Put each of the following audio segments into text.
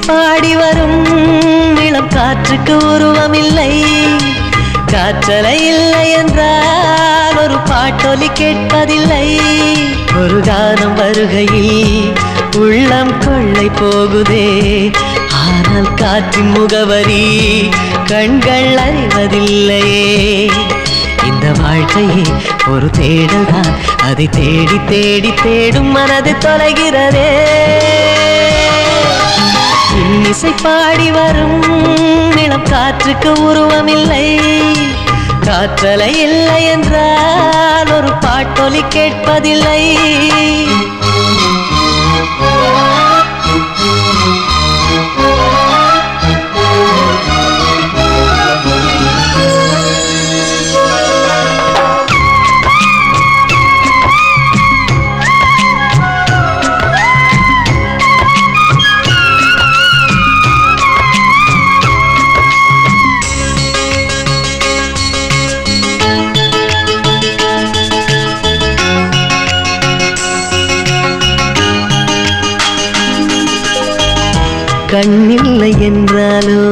பாடி வரும் இளம் காற்றுக்கு உருவமில்லை. காற்றலை இல்லை என்றால் ஒரு பாட்டொலி கேட்பதில்லை. ஒரு கானம் வருகையில் உள்ளம் கொள்ளை போகுதே, ஆனால் காற்றின் முகவரி கண்கள் அறிவதில்லையே. இந்த வாழ்க்கையே ஒரு தேடல் தான், அதை தேடி தேடி தேடும் மனது தொலைகிறதே. இன்னிசை பாடி வரும் இளம் காற்றுக்கு உருவமில்லை. காற்றலை இல்லை என்றால் ஒரு பாட்டொலி கேட்பதில்லை. கண்ணில்லை என்றாலோ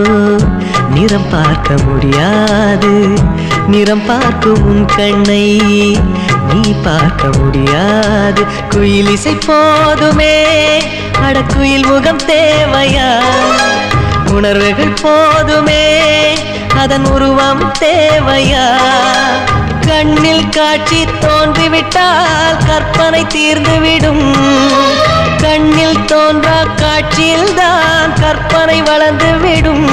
நிறம் பார்க்க முடியாது. நிறம் பார்க்கும் உன் கண்ணை நீ பார்க்க முடியாது. குயில் இசை போதுமே, அடக்குயில் முகம் தேவையா? உணர்வுகள் போதுமே, அதன் உருவம் தேவையா? கண்ணில் காட்சி தோன்றிவிட்டால் கற்பனை தீர்ந்துவிடும். கண்ணில் தோன்றா காட்சியில் தான் கற்பனை வளர்ந்து விடும்.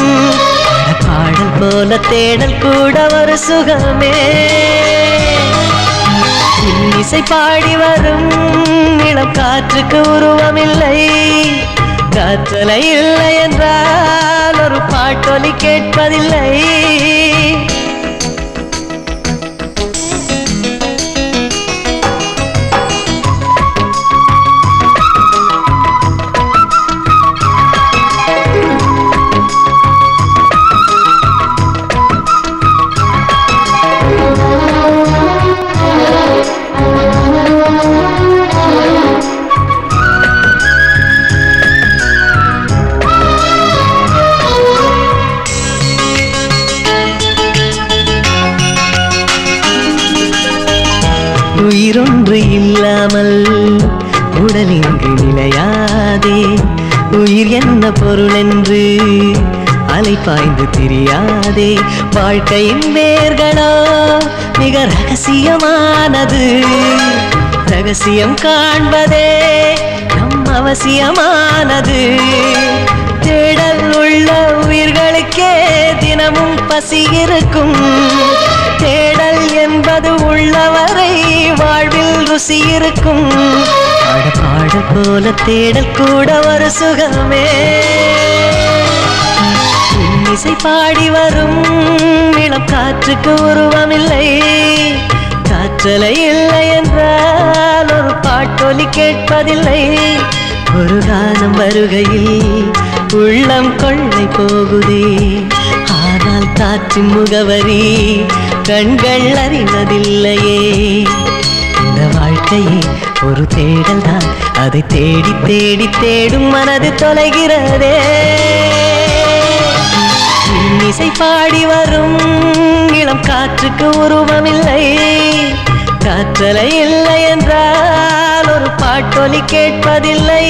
பாடல் போல தேடல் கூட ஒரு சுகமே. இன்னிசை பாடி வரும் இளம் காற்றுக்கு உருவமில்லை. காற்றலை இல்லை என்றால் ஒரு பாட்டொலி கேட்பதில்லை. உயிரொன்று இல்லாமல் உடல் இங்கு நிலையாதே. உயிர் என்ன பொருள் என்று அலைப்பாய்ந்து தெரியாதே. வாழ்க்கையின் வேர்களோ மிக ரகசியமானது. ரகசியம் காண்பதே நம் அவசியமானது. தேடல் உள்ள உயிர்களுக்கே தினமும் பசி இருக்கும். தேடல் என்பது உள்ளவரை வாழ்வில் ருசி இருக்கும். பாட போல தேடல் கூட ஒரு சுகமே. இன்னிசை பாடி வரும் இளம் காற்றுக்கு உருவமில்லை. காற்றலை இல்லை என்றால் ஒரு பாட்டொலி கேட்பதில்லை. ஒரு கானம் வருகையில் உள்ளம் கொள்ளை போகுதே, ஆனால் காற்றின் முகவரி கண்கள் அறிவதில்லையே. இந்த வாழ்க்கையே ஒரு தேடல் தான், அதை தேடி தேடி தேடும் மனது தொலைகிறதே. இன்னிசை பாடி வரும் இளம் காற்றுக்கு உருவமில்லை. காற்றலை இல்லை என்றால் ஒரு பாட்டொலி கேட்பதில்லை.